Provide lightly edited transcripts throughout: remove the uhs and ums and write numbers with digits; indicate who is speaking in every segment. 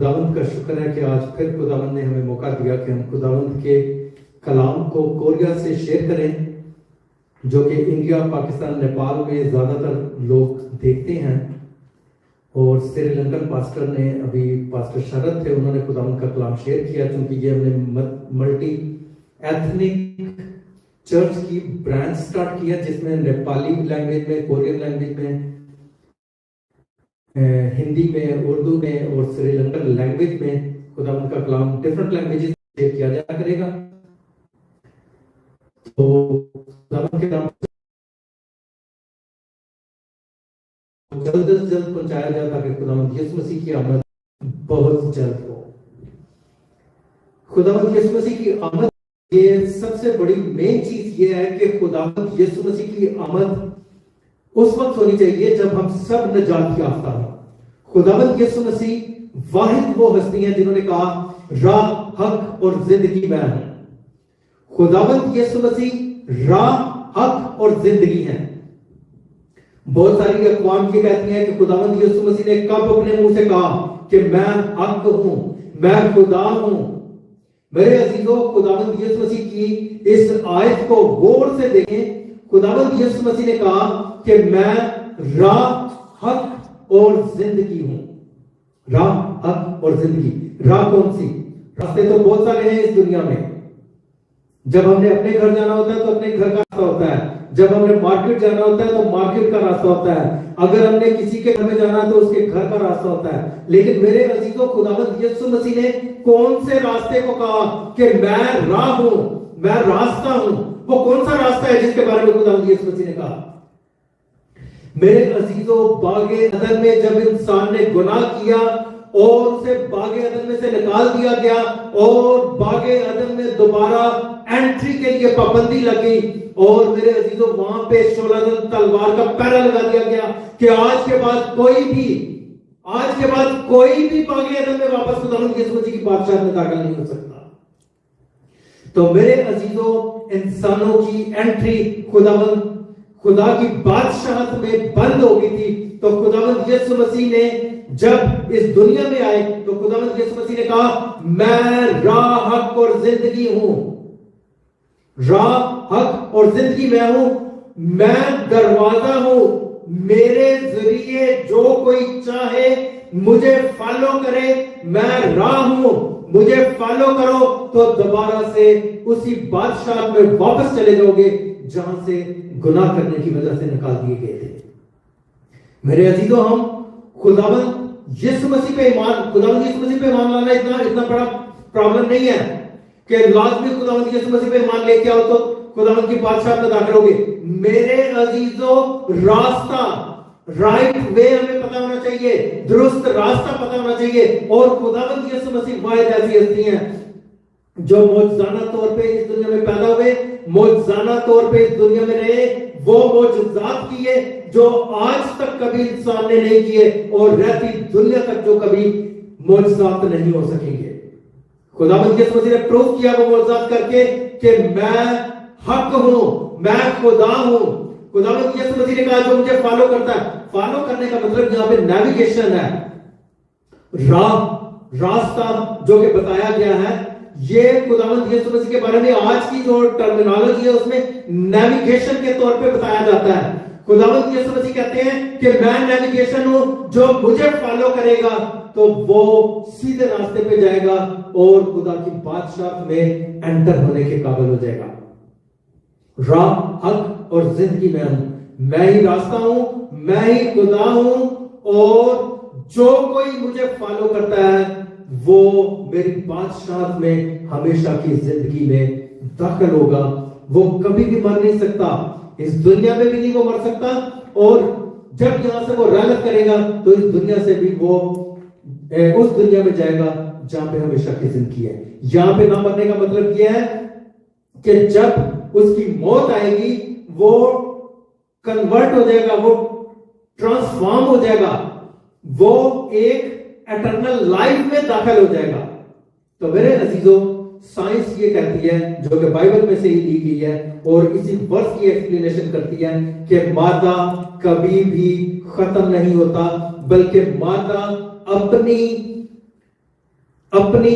Speaker 1: खुदावंद का शुक्र है कि आज फिर खुदावंद ने हमें मौका दिया कि हम खुदावंद के कलाम को कोरिया से शेयर करें, जो कि इंडिया, पाकिस्तान, नेपाल में ज़्यादातर लोग देखते हैं। और श्रीलंकन पास्टर ने, अभी पास्टर शरद थे, उन्होंने खुदावंद का कलाम शेयर किया, क्योंकि ये हमने मल्टी एथनिक चर्च की ब्रांच स्टार्ट किया, जिसमें नेपाली लैंग्वेज में, कोरियन लैंग्वेज में, हिंदी में, उर्दू में और श्रीलंकन लैंग्वेज में खुदावंद का कलाम डिफरेंट लैंग्वेजेस में किया जाया करेगा। तो खुदावंद के नाम जल्द से जल्द पहुंचाया जाए, ताकि खुदावंद यीशु मसीह की आमद बहुत जल्द हो। खुदावंद यीशु मसीह की आमद, ये सबसे बड़ी मेन चीज ये है कि खुदावंद यीशु मसीह की आमद उस वक्त होनी चाहिए जब हम सब निजात याफ्ता हो। खुदावंद यीशु मसीह वाहिद वो हस्ती हैं जिन्होंने कहा, राह, हक और जिंदगी मैं हूं। खुदावंद यीशु मसीह राह, हक और जिंदगी हैं। बहुत सारी अक़वाम ये कहती हैं कि खुदावंद यीशु मसीह ने कब अपने मुंह से कहा कि मैं हक हूं, मैं खुदा हूं। मेरे अजीजों, खुदावंद यीशु मसीह की इस आयत को गौर से देखें। खुदावंद यीशु मसीह ने कहा कि मैं राह, हक और जिंदगी हूं। राह, हक और जिंदगी। राह कौन सी? रास्ते तो बहुत सारे हैं इस दुनिया में। जब हमने अपने घर जाना होता है तो अपने घर का रास्ता होता है, जब हमने मार्केट जाना होता है तो मार्केट का रास्ता होता है, अगर हमने किसी के घर में जाना है तो उसके घर का रास्ता होता है। लेकिन मेरे अजीजों, खुदावंद यीशु मसीह ने कौन से रास्ते को कहा कि मैं राह हूं, मैं रास्ता हूं? वो कौन सा रास्ता है जिसके बारे में खुदावंद यीशु मसीह ने कहा? मेरे अजीजों, बागे अदन में जब इंसान ने गुनाह किया और उसे बागे अदन में से निकाल दिया गया और बागे अदन में दोबारा एंट्री के लिए पाबंदी लगी, और मेरे अजीजों वहां पे शोलादन तलवार का पैरा लगा दिया गया कि आज के बाद कोई भी बागे अदन में वापस खुदावंद यीशु मसीह की बादशाहत में दाखिल नहीं हो सकता। तो मेरे अजीजों, इंसानों की एंट्री खुदा की बादशाहत में बंद हो गई थी। तो खुदावंद यीशु मसीह ने जब इस दुनिया में आए तो खुदावंद यीशु मसीह ने कहा, मैं राह, हक और जिंदगी हूं। राह, हक और जिंदगी मैं हूं। मैं दरवाजा हूं। मेरे जरिए जो कोई चाहे मुझे फॉलो करे। मैं राह हूं, मुझे फॉलो करो तो दोबारा से उसी बादशाह में वापस चले जाओगे जहां से गुनाह करने की वजह से निकाल दिए गए थे। मेरे अजीजों, हम खुदावंद यीशु मसीह पे ईमान लाना इतना बड़ा प्रॉब्लम नहीं है कि लाजमी खुदावंद यीशु मसीह पे ईमान लेके आओ तो खुदावंद की बादशाहत में दाखिल होगे। मेरे अजीजों, रास्ता, राइट वे हमें पता होना चाहिए, दुरुस्त रास्ता पता होना चाहिए। और खुदावंद यीशु मसीह वाहिद ऐसी हस्ती हैं जो मौजूदाना तौर पे इस दुनिया में पैदा हुए, मौजूदाना तौर पे इस दुनिया में रहे, वो मौजूदात किए जो आज तक कभी इंसान ने नहीं किए और रहती दुनिया तक जो कभी मौजूदात नहीं हो सकेंगे। खुदावंद यीशु मसीह ने प्रूव किया वो मौजूदात करके कि मैं हक हूं, मैं खुदा हूं। खुदावंद यीशु मसीह ने कहा, जो मुझे फॉलो करता है, फॉलो करने का मतलब यहां पे नेविगेशन है, राह, रास्ता जो कि बताया गया है। ये खुदावंद यीशु मसीह के बारे में आज की जो टर्मिनोलॉजी है उसमें नेविगेशन के तौर पे बताया जाता है। खुदावंद यीशु मसीह कहते हैं कि मैं नेविगेशन हूं, जो मुझे फॉलो करेगा तो वो सीधे रास्ते पे जाएगा और खुदा की बादशाह में एंटर होने के काबिल हो जाएगा। राह, हक और जिंदगी मैं हूं। मैं ही रास्ता हूं, मैं ही खुदा हूं, और जो कोई मुझे फॉलो करता है वो मेरी बादशाहत में हमेशा की जिंदगी में दाखिल होगा। वो कभी भी मर नहीं सकता, इस दुनिया में भी नहीं वो मर सकता, और जब यहां से वो रैलत करेगा तो इस दुनिया से भी वो उस दुनिया में जाएगा जहां पे हमेशा की जिंदगी है। यहां पे ना मरने का मतलब यह है कि जब उसकी मौत आएगी वो कन्वर्ट हो जाएगा, वो ट्रांसफॉर्म हो जाएगा, वो एक एटर्नल लाइफ में दाखिल हो जाएगा। तो मेरे अजीजों, साइंस ये कहती है, जो कि बाइबल में से ही ली गई है और इसी वर्ष की एक्सप्लेनेशन करती है, कि मादा कभी भी खत्म नहीं होता, बल्कि मादा अपनी अपनी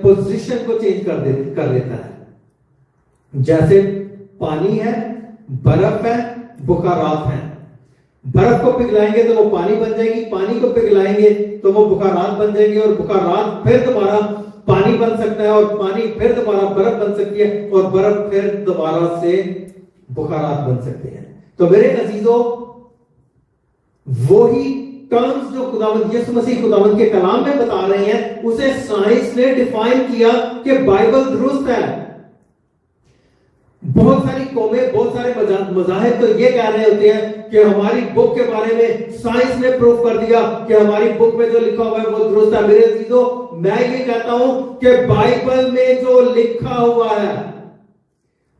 Speaker 1: पोजीशन को चेंज कर लेता है। जैसे पानी है, बर्फ है, बुखारात है। बर्फ को पिघलाएंगे तो वो पानी बन जाएगी, पानी को पिघलाएंगे तो वो बुखारात बन जाएंगे, और बुखारात फिर दोबारा पानी बन सकता है, और पानी फिर दोबारा बर्फ बन सकती है, और बर्फ फिर दोबारा से बुखारात बन सकते हैं। तो मेरे अजीजों, वही टर्म्स जो खुदावंद यीशु मसीह खुदावंद के कलाम में बता रहे हैं, उसे साइंस ने डिफाइन किया कि बाइबल दुरुस्त है। बहुत सारी कौमें, बहुत सारे मज़ाहिब तो ये कह रहे होते हैं कि हमारी बुक के बारे में साइंस ने प्रूव कर दिया कि हमारी बुक में जो लिखा हुआ है वो दुरुस्त है। मेरे अजीजों, मैं ये कहता हूं कि बाइबल में जो लिखा हुआ है,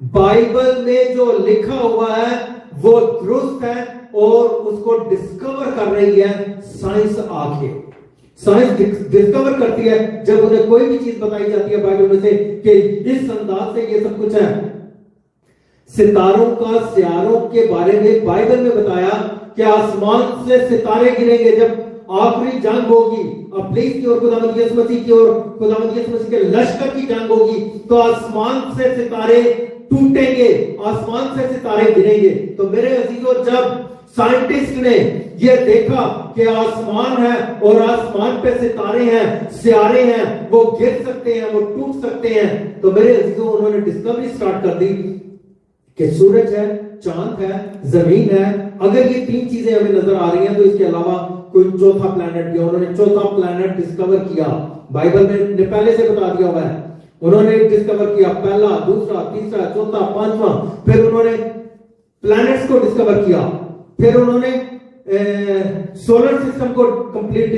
Speaker 1: बाइबल में जो लिखा हुआ है वो दुरुस्त है, और उसको डिस्कवर कर रही है साइंस आके। साइंस डिस्कवर करती है जब उन्हें कोई भी चीज बताई जाती है बाइबल में से कि इस अंदाज से ये सब कुछ है। सितारों का, सियारों के बारे में बाइबल में बताया कि आसमान से सितारे गिरेंगे जब आखिरी जंग होगी, इब्लीस की और खुदावंद यीशु मसीह की और खुदावंद यीशु मसीह के लश्कर की जंग होगी, तो आसमान से सितारे टूटेंगे, आसमान से सितारे गिरेंगे। तो मेरे अजीजों, जब साइंटिस्ट ने यह देखा कि आसमान है और आसमान पे सितारे हैं, सियारे हैं, वो गिर सकते हैं, वो टूट सकते हैं, तो मेरे अजीजों, उन्होंने डिस्कवरी स्टार्ट कर दी कि सूरज है, चांद है, जमीन है। अगर ये तीन चीजें हमें नजर आ रही हैं तो इसके अलावा कोई चौथा प्लैनेट दिया, उन्होंने चौथा प्लैनेट डिस्कवर किया। बाइबल में पहले से बता दिया हुआ है, उन्होंने डिस्कवर किया, पहला, दूसरा, तीसरा, चौथा, पांचवा। फिर उन्होंने प्लैनेट्स को डिस्कवर किया, फिर उन्होंने सोलर सिस्टम को कंप्लीट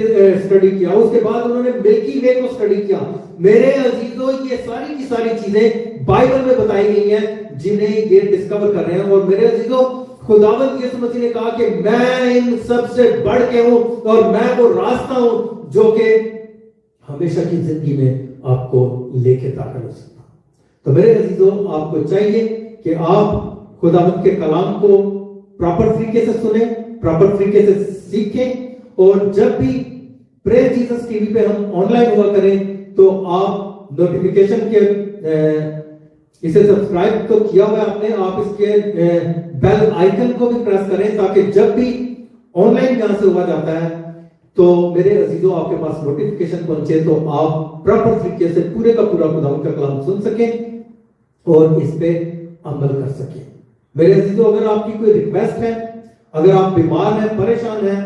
Speaker 1: स्टडी किया, उसके बाद उन्होंने मिल्की वे को स्टडी किया। मेरे अजीजों, ये सारी की सारी चीजें बाइबल में बताई गई हैं जिन्हें ये डिस्कवर कर रहे हैं। और मेरे अजीजों, खुदावंद यीशु मसीह ने कहा कि मैं इन सब से बढ़ के हूं, और मैं वो रास्ता हूं जो कि हमेशा की जिंदगी में आपको लेके दाखिल हो सकता। तो मेरे अजीजों, आपको चाहिए कि आप खुदावंद के कलाम को प्रॉपर तरीके से सुने, प्रॉपर तरीके से सीखें, और जब भी प्रेयर जीसस टीवी पे हम ऑनलाइन हुआ करें तो आप नोटिफिकेशन के इसे सब्सक्राइब तो किया हुआ है आपने, आप इसके बेल आइकन को भी प्रेस करें ताकि जब भी ऑनलाइन यहां से हुआ जाता है तो मेरे अजीजों आपके पास नोटिफिकेशन पहुंचे, तो आप प्रॉपर तरीके से पूरे का पूरा खुदावंद का कलाम सुन सकें और इस पे अमल कर सकें। मेरे अजीजों, अगर आपकी कोई रिक्वेस्ट है, अगर आप बीमार हैं, परेशान हैं,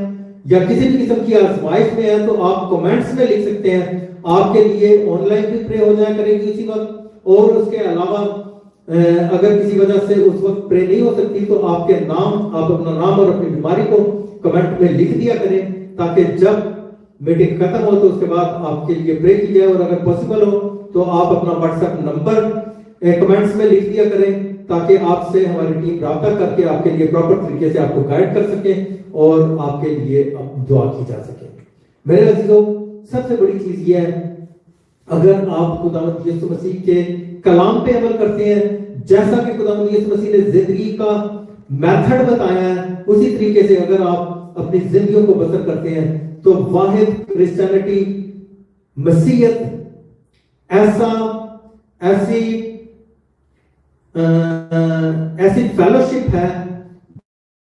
Speaker 1: या किसी भी किस्म की आजमाइश में है, तो आप कमेंट्स में लिख सकते हैं। आपके लिए ऑनलाइन भी प्रे हो जाया करेगी उसी वक्त, और उसके अलावा अगर किसी वजह से उस वक्त प्रे नहीं हो सकती तो आपके नाम, आप अपना नाम और अपनी बीमारी को कमेंट में लिख दिया करें, ताकि जब मीटिंग खत्म हो तो उसके बाद आपके लिए प्रे की जाए। और अगर पॉसिबल हो तो आप अपना व्हाट्सएप नंबर कमेंट्स में लिख दिया करें, ताकि आपसे हमारी टीम राब्ता करके आपके लिए प्रॉपर तरीके से आपको गाइड कर सके और आपके लिए दुआ की जा सके। मेरे अजीजों, सबसे बड़ी चीज यह है, अगर आप खुदावंद यीशु मसीह के कलाम पे अमल करते हैं, जैसा कि खुदावंद यीशु मसीह ने जिंदगी का मेथड बताया है, उसी तरीके से अगर आप अपनी जिंदगियों को बसर करते हैं, तो वाहिद क्रिश्चियनिटी, मसीहत ऐसी फेलोशिप है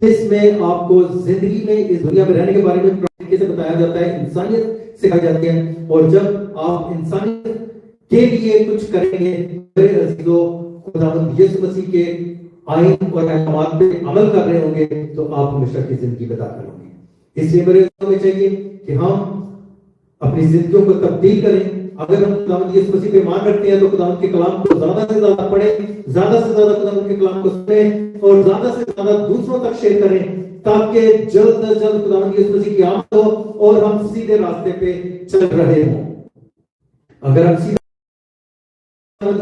Speaker 1: जिसमें आपको जिंदगी में, इस दुनिया में रहने के बारे में तरीके से बताया जाता है, इंसानियत सिखाई जाती है। और जब आप इंसानियत के लिए कुछ करेंगे, मेरे अजीजों, खुदावंद यीशु मसीह के आईन और अहकामात पे अमल कर रहे होंगे, तो आप हमेशा की जिंदगी में दाखिल होंगे। इसलिए मेरे हमें चाहिए कि हम अपनी जिंदगियों को तब्दील करें। अगर हम खुदावंद यीशु मसीह पे ईमान रखते हैं तो खुदावंद के कलाम को ज्यादा से ज्यादा पढ़ें, ज्यादा से ज्यादा खुदावंद के कलाम को सुनें, और ज्यादा से ज्यादा दूसरों तक शेयर करें, ताकि जल्द से जल्द खुदावंद यीशु मसीह की आमद हो और हम सीधे रास्ते पे चल रहे हों। अगर हम सीधे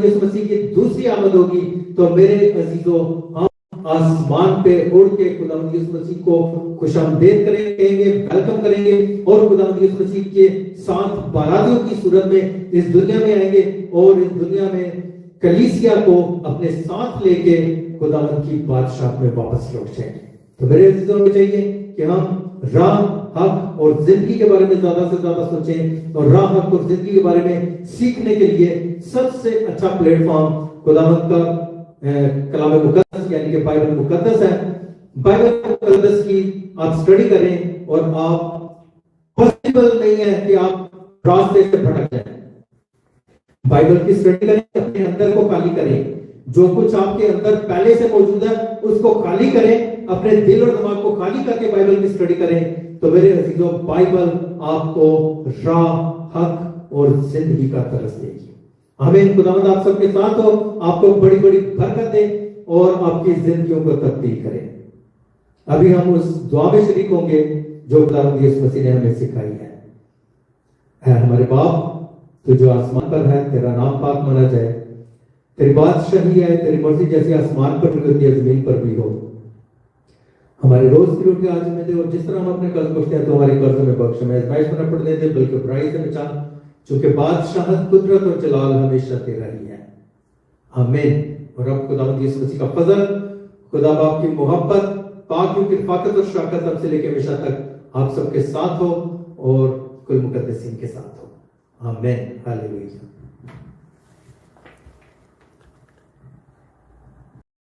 Speaker 1: यीशु मसीह की दूसरी आमद होगी तो मेरे अजीजों, हम आसमान पे उड़ के खुदावंद यीशु मसीह को खुशामदीद करेंगे, वेलकम करेंगे, और खुदावंद यीशु मसीह के साथ बारातियों की सूरत में इस दुनिया में आएंगे, और इस दुनिया में कलीसिया को अपने साथ लेके खुदावंद की बादशाह में वापस लौट जाएंगे। तो मेरे अजीजों को चाहिए कि हम राह, हक और जिंदगी के बारे में ज्यादा से ज्यादा सोचें और राह, हक और जिंदगी के बारे में सीखने के लिए सबसे अच्छा प्लेटफॉर्म खुदावंद का कलाम मुकद्दस यानी कि बाइबल मुकद्दस है। बाइबल मुकद्दस की आप स्टडी करें और आप पॉसिबल नहीं है कि आप रास्ते से भटक जाएं। बाइबल की स्टडी करें, अपने अंदर को खाली करें, जो कुछ आपके अंदर पहले से मौजूद है उसको खाली करें, अपने दिल और दिमाग को खाली करके बाइबल की स्टडी करें। तो मेरे अजीजों, बाइबल आपको राह, हक और जिंदगी का तरस देगी। हमें खुदावंद आप सबके साथ हो, आपको बड़ी बड़ी बरकत दे और आपकी जिंदगियों को तब्दील करे। अभी हम उस दुआ में शरीक होंगे जो खुदावंद यीशु मसीह ने हमें सिखाई है। हमारे बाप, तो जो आसमान पर है, तेरा नाम पाक माना जाए, तेरी बादशाही है, तेरी मर्जी जैसे आसमान पर भी होती है जमीन पर भी हो। हमारे रोज की रोटी आज हमें दे और जिस तरह हम अपने कर्ज बख्शते हैं तो हमारे कर्ज में बख्श, हमें आजमाइश में न पड़ने दे बल्कि बुराई से बचा, चूंकि बादशाहत, कुदरत और जलाल हमेशा तेरा ही है। आमीन। और अब खुदावंद यीशु मसीह का फजल, खुदा बाप की मोहब्बत, पाक की रफाकत और शफकत अब से लेकर हमेशा तक आप सबके साथ हो और कुल मुकद्दसीन के साथ हो। आमीन। हालेलुया।